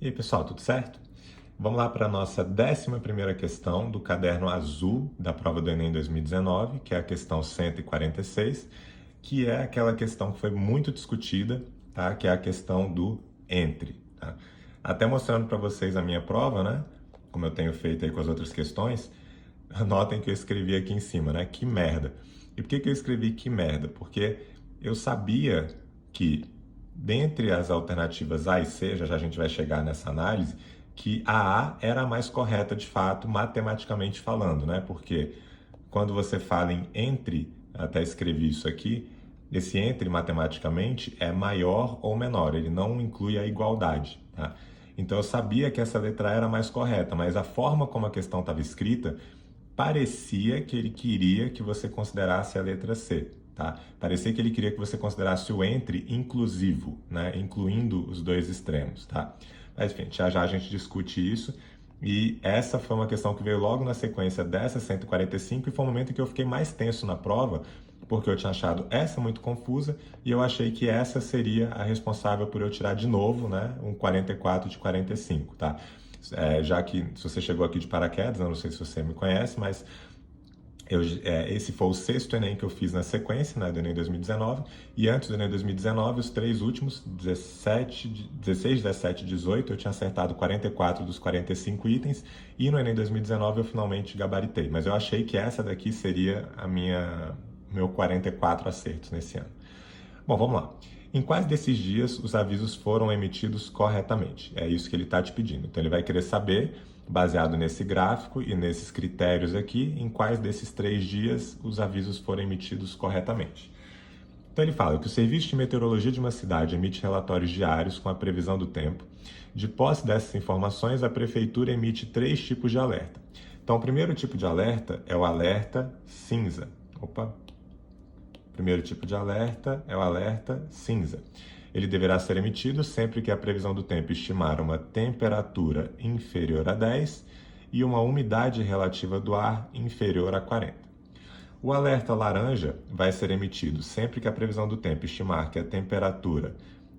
E aí, pessoal, tudo certo? Vamos lá para a nossa 11ª questão do caderno azul da prova do Enem 2019, que é a questão 146, que é aquela questão que foi muito discutida, tá? Que é a questão do entre, tá? Até mostrando para vocês a minha prova, né? Como eu tenho feito aí com as outras questões, notem que eu escrevi aqui em cima, né? Que merda. E por que eu escrevi que merda? Porque eu sabia que, dentre as alternativas A e C, já a gente vai chegar nessa análise, que a A era a mais correta de fato, matematicamente falando, né? Porque quando você fala em entre, até escrevi isso aqui, esse entre matematicamente é maior ou menor, ele não inclui a igualdade, tá? Então eu sabia que essa letra A era a mais correta, mas a forma como a questão estava escrita parecia que ele queria que você considerasse a letra C, tá? Parecia que ele queria que você considerasse o entre inclusivo, né? Incluindo os dois extremos, tá? Mas enfim, já já a gente discute isso. E essa foi uma questão que veio logo na sequência dessa 145 e foi o momento em que eu fiquei mais tenso na prova, porque eu tinha achado essa muito confusa e eu achei que essa seria a responsável por eu tirar de novo, né, um 44 de 45, tá? Já que se você chegou aqui de paraquedas, eu não sei se você me conhece, mas esse foi o 6º Enem que eu fiz na sequência, né, do Enem 2019, e antes do Enem 2019, os 3 últimos, 16, 17 e 18, eu tinha acertado 44 dos 45 itens, e no Enem 2019 eu finalmente gabaritei, mas eu achei que essa daqui seria meu 44 acertos nesse ano. Bom, vamos lá. Em quais desses dias os avisos foram emitidos corretamente? É isso que ele está te pedindo. Então ele vai querer saber, baseado nesse gráfico e nesses critérios aqui, em quais desses 3 dias os avisos foram emitidos corretamente. Então ele fala que o Serviço de Meteorologia de uma cidade emite relatórios diários com a previsão do tempo. De posse dessas informações, a Prefeitura emite 3 tipos de alerta. Então o primeiro tipo de alerta é o alerta cinza. O primeiro tipo de alerta é o alerta cinza. Ele deverá ser emitido sempre que a previsão do tempo estimar uma temperatura inferior a 10 e uma umidade relativa do ar inferior a 40. O alerta laranja vai ser emitido sempre que a previsão do tempo estimar que a temperatura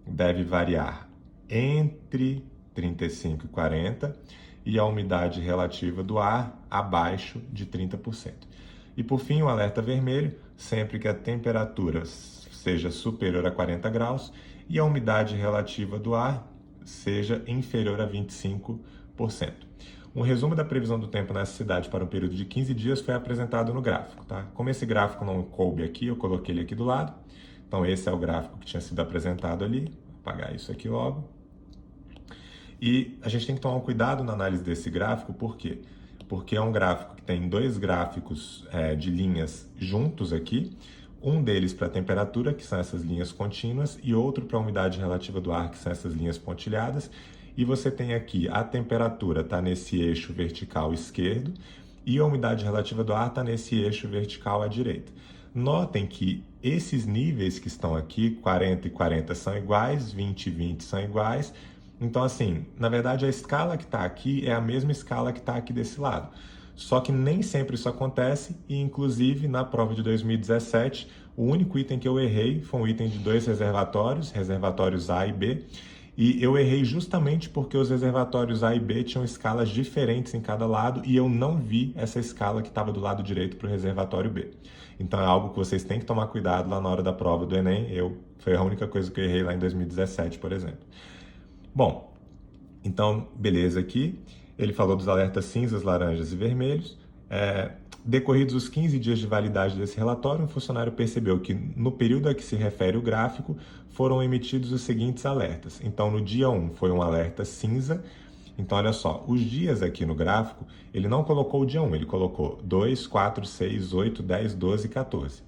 deve variar entre 35 e 40 e a umidade relativa do ar abaixo de 30%. E por fim, o alerta vermelho, sempre que a temperatura seja superior a 40 graus e a umidade relativa do ar seja inferior a 25%. Um resumo da previsão do tempo nessa cidade para um período de 15 dias foi apresentado no gráfico, tá? Como esse gráfico não coube aqui, eu coloquei ele aqui do lado. Então esse é o gráfico que tinha sido apresentado ali. Vou apagar isso aqui logo. E a gente tem que tomar um cuidado na análise desse gráfico, por quê? Porque é um gráfico que tem 2 gráficos de linhas juntos aqui, um deles para a temperatura, que são essas linhas contínuas, e outro para a umidade relativa do ar, que são essas linhas pontilhadas. E você tem aqui a temperatura está nesse eixo vertical esquerdo e a umidade relativa do ar está nesse eixo vertical à direita. Notem que esses níveis que estão aqui, 40 e 40 são iguais, 20 e 20 são iguais. Então, assim, na verdade, a escala que está aqui é a mesma escala que está aqui desse lado. Só que nem sempre isso acontece e, inclusive, na prova de 2017, o único item que eu errei foi um item de 2 reservatórios A e B, e eu errei justamente porque os reservatórios A e B tinham escalas diferentes em cada lado e eu não vi essa escala que estava do lado direito para o reservatório B. Então é algo que vocês têm que tomar cuidado lá na hora da prova do Enem. Foi a única coisa que eu errei lá em 2017, por exemplo. Bom, então, beleza aqui. Ele falou dos alertas cinzas, laranjas e vermelhos. Decorridos os 15 dias de validade desse relatório, um funcionário percebeu que, no período a que se refere o gráfico, foram emitidos os seguintes alertas. Então, no dia 1 foi um alerta cinza. Então, olha só, os dias aqui no gráfico, ele não colocou o dia 1, ele colocou 2, 4, 6, 8, 10, 12 e 14.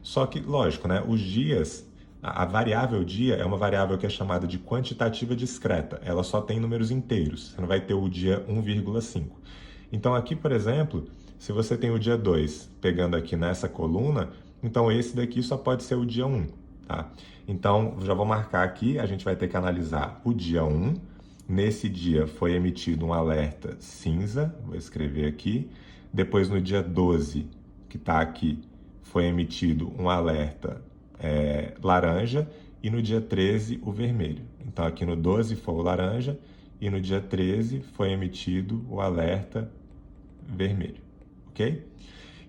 Só que, lógico, né, os dias, a variável dia é uma variável que é chamada de quantitativa discreta. Ela só tem números inteiros, você não vai ter o dia 1,5. Então, aqui, por exemplo, se você tem o dia 2 pegando aqui nessa coluna, então esse daqui só pode ser o dia 1, tá? Então, já vou marcar aqui, a gente vai ter que analisar o dia 1. Nesse dia foi emitido um alerta cinza, vou escrever aqui. Depois, no dia 12, que está aqui, foi emitido um alerta laranja. E no dia 13, o vermelho. Então, aqui no 12 foi o laranja e no dia 13 foi emitido o alerta vermelho, ok?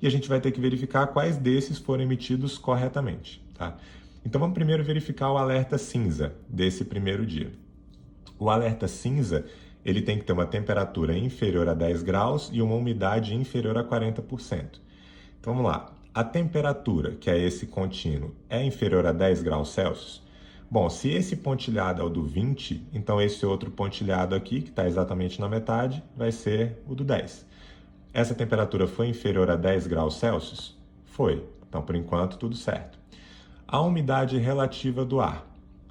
E a gente vai ter que verificar quais desses foram emitidos corretamente, tá? Então vamos primeiro verificar o alerta cinza desse primeiro dia. O alerta cinza, ele tem que ter uma temperatura inferior a 10 graus e uma umidade inferior a 40%. Então vamos lá. A temperatura, que é esse contínuo, é inferior a 10 graus Celsius? Bom, se esse pontilhado é o do 20, então esse outro pontilhado aqui, que está exatamente na metade, vai ser o do 10. Essa temperatura foi inferior a 10 graus Celsius? Foi. Então, por enquanto, tudo certo. A umidade relativa do ar,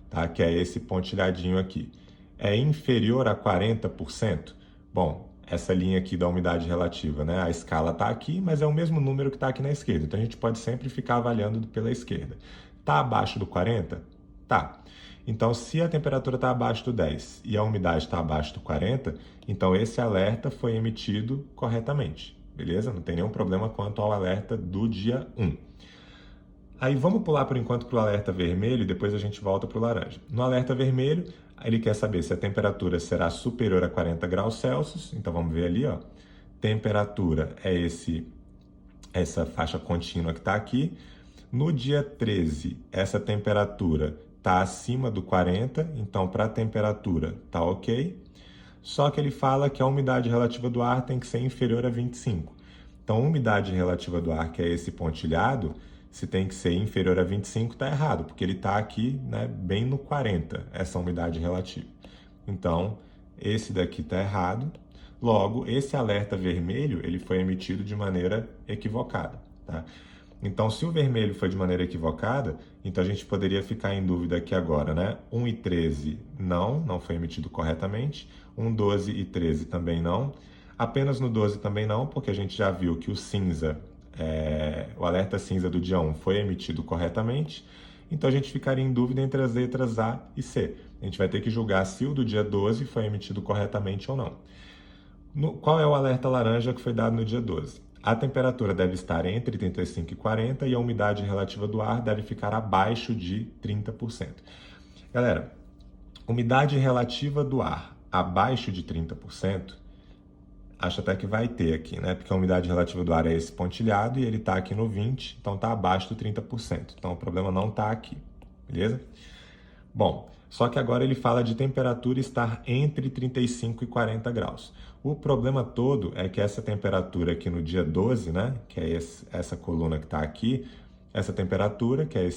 tá? Que é esse pontilhadinho aqui, é inferior a 40%? Bom, essa linha aqui da umidade relativa, né? A escala está aqui, mas é o mesmo número que está aqui na esquerda. Então, a gente pode sempre ficar avaliando pela esquerda. Está abaixo do 40? Tá. Então, se a temperatura está abaixo do 10 e a umidade está abaixo do 40, então esse alerta foi emitido corretamente, beleza? Não tem nenhum problema quanto ao alerta do dia 1. Aí vamos pular por enquanto para o alerta vermelho e depois a gente volta para o laranja. No alerta vermelho, ele quer saber se a temperatura será superior a 40 graus Celsius. Então vamos ver ali, ó. Temperatura é essa faixa contínua que está aqui. No dia 13, essa temperatura está acima do 40, então para a temperatura está ok. Só que ele fala que a umidade relativa do ar tem que ser inferior a 25. Então, a umidade relativa do ar, que é esse pontilhado, se tem que ser inferior a 25, está errado, porque ele está aqui, né, bem no 40, essa umidade relativa. Então, esse daqui está errado. Logo, esse alerta vermelho, ele foi emitido de maneira equivocada, tá? Então, se o vermelho foi de maneira equivocada, então a gente poderia ficar em dúvida aqui agora, né? 1 e 13 não foi emitido corretamente. 1, 12 e 13 também não. Apenas no 12 também não, porque a gente já viu que o cinza, o alerta cinza do dia 1 foi emitido corretamente. Então a gente ficaria em dúvida entre as letras A e C. A gente vai ter que julgar se o do dia 12 foi emitido corretamente ou não. Qual é o alerta laranja que foi dado no dia 12? A temperatura deve estar entre 35 e 40 e a umidade relativa do ar deve ficar abaixo de 30%. Galera, umidade relativa do ar abaixo de 30%, acho até que vai ter aqui, né? Porque a umidade relativa do ar é esse pontilhado e ele está aqui no 20, então está abaixo do 30%. Então o problema não está aqui, beleza? Bom, só que agora ele fala de temperatura estar entre 35 e 40 graus. O problema todo é que essa temperatura aqui no dia 12, né, que é essa coluna que está aqui, essa temperatura, que é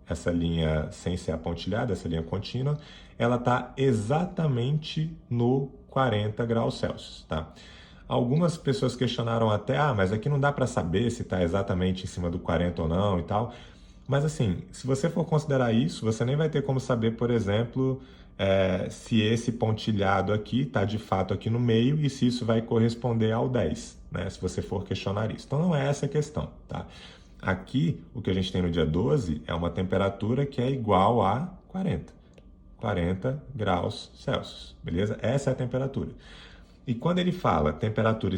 essa linha sem ser apontilhada, essa linha contínua, ela está exatamente no 40 graus Celsius, tá? Algumas pessoas questionaram até, mas aqui não dá para saber se está exatamente em cima do 40 ou não e tal. Mas assim, se você for considerar isso, você nem vai ter como saber, por exemplo, se esse pontilhado aqui está de fato aqui no meio e se isso vai corresponder ao 10, né? Se você for questionar isso. Então não é essa a questão, tá? Aqui, o que a gente tem no dia 12 é uma temperatura que é igual a 40 graus Celsius, beleza? Essa é a temperatura. E quando ele fala temperatura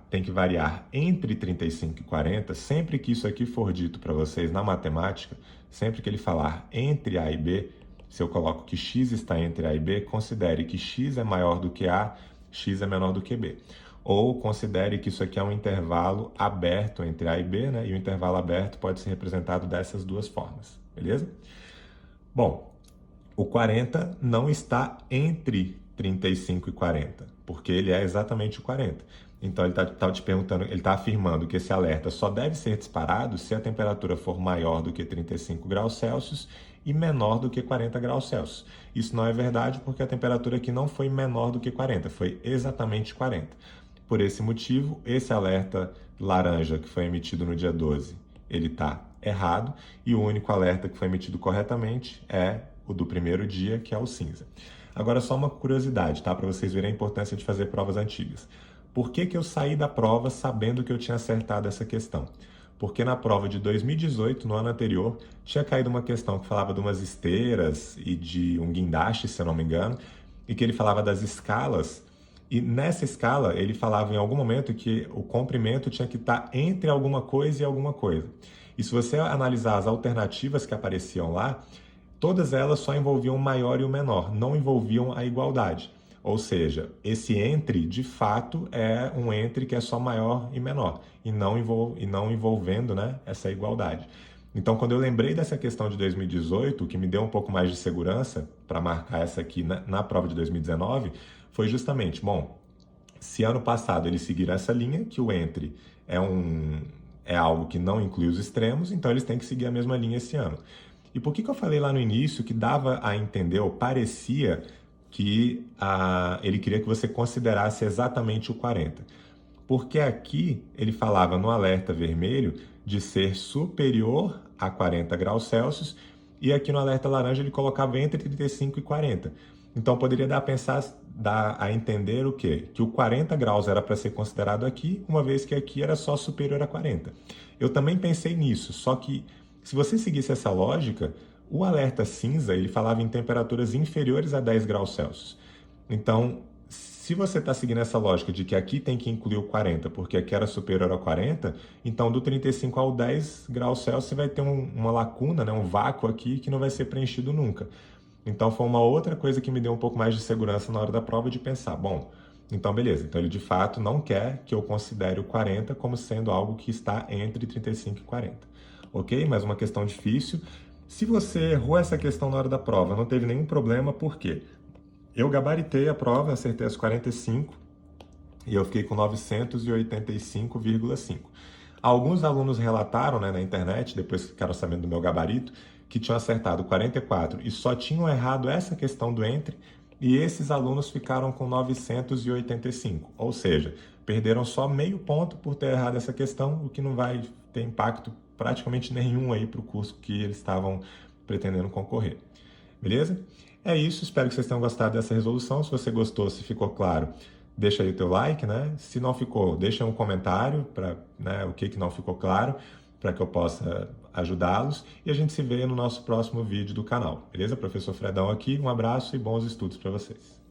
tem que variar entre 35 e 40, sempre que isso aqui for dito para vocês na matemática, sempre que ele falar entre A e B, se eu coloco que x está entre A e B, considere que x é maior do que A, x é menor do que B. Ou considere que isso aqui é um intervalo aberto entre A e B, né? E o intervalo aberto pode ser representado dessas duas formas, beleza? Bom, o 40 não está entre 35 e 40, porque ele é exatamente o 40. Então ele está te perguntando, ele está afirmando que esse alerta só deve ser disparado se a temperatura for maior do que 35 graus Celsius e menor do que 40 graus Celsius. Isso não é verdade porque a temperatura aqui não foi menor do que 40, foi exatamente 40. Por esse motivo, esse alerta laranja que foi emitido no dia 12, ele está errado e o único alerta que foi emitido corretamente é o do primeiro dia, que é o cinza. Agora só uma curiosidade, tá? Para vocês verem a importância de fazer provas antigas. Por que eu saí da prova sabendo que eu tinha acertado essa questão? Porque na prova de 2018, no ano anterior, tinha caído uma questão que falava de umas esteiras e de um guindaste, se eu não me engano, e que ele falava das escalas, e nessa escala ele falava em algum momento que o comprimento tinha que estar entre alguma coisa e alguma coisa. E se você analisar as alternativas que apareciam lá, todas elas só envolviam o maior e o menor, não envolviam a igualdade. Ou seja, esse entre, de fato, é um entre que é só maior e menor, e não envolvendo, né, essa igualdade. Então, quando eu lembrei dessa questão de 2018, o que me deu um pouco mais de segurança para marcar essa aqui na prova de 2019, foi justamente, bom, se ano passado eles seguiram essa linha, que o entre é algo que não inclui os extremos, então eles têm que seguir a mesma linha esse ano. E por que eu falei lá no início que dava a entender, ou parecia que ele queria que você considerasse exatamente o 40? Porque aqui ele falava no alerta vermelho de ser superior a 40 graus Celsius, e aqui no alerta laranja ele colocava entre 35 e 40. Então poderia dar a entender o quê? Que o 40 graus era para ser considerado aqui, uma vez que aqui era só superior a 40. Eu também pensei nisso, só que se você seguisse essa lógica, o alerta cinza ele falava em temperaturas inferiores a 10 graus Celsius. Então, se você está seguindo essa lógica de que aqui tem que incluir o 40, porque aqui era superior a 40, então do 35 ao 10 graus Celsius você vai ter uma lacuna, né, um vácuo aqui que não vai ser preenchido nunca. Então foi uma outra coisa que me deu um pouco mais de segurança na hora da prova de pensar, bom, então beleza, então ele de fato não quer que eu considere o 40 como sendo algo que está entre 35 e 40. Ok? Mais uma questão difícil. Se você errou essa questão na hora da prova, não teve nenhum problema, por quê? Eu gabaritei a prova, acertei as 45 e eu fiquei com 985,5. Alguns alunos relataram, né, na internet, depois que ficaram sabendo do meu gabarito, que tinham acertado 44 e só tinham errado essa questão do entre, e esses alunos ficaram com 985. Ou seja, perderam só meio ponto por ter errado essa questão, o que não vai ter impacto praticamente nenhum aí para o curso que eles estavam pretendendo concorrer. Beleza? É isso, espero que vocês tenham gostado dessa resolução. Se você gostou, se ficou claro, deixa aí o teu like, né? Se não ficou, deixa um comentário para, né, o que não ficou claro, para que eu possa ajudá-los. E a gente se vê no nosso próximo vídeo do canal. Beleza? Professor Fredão aqui, um abraço e bons estudos para vocês.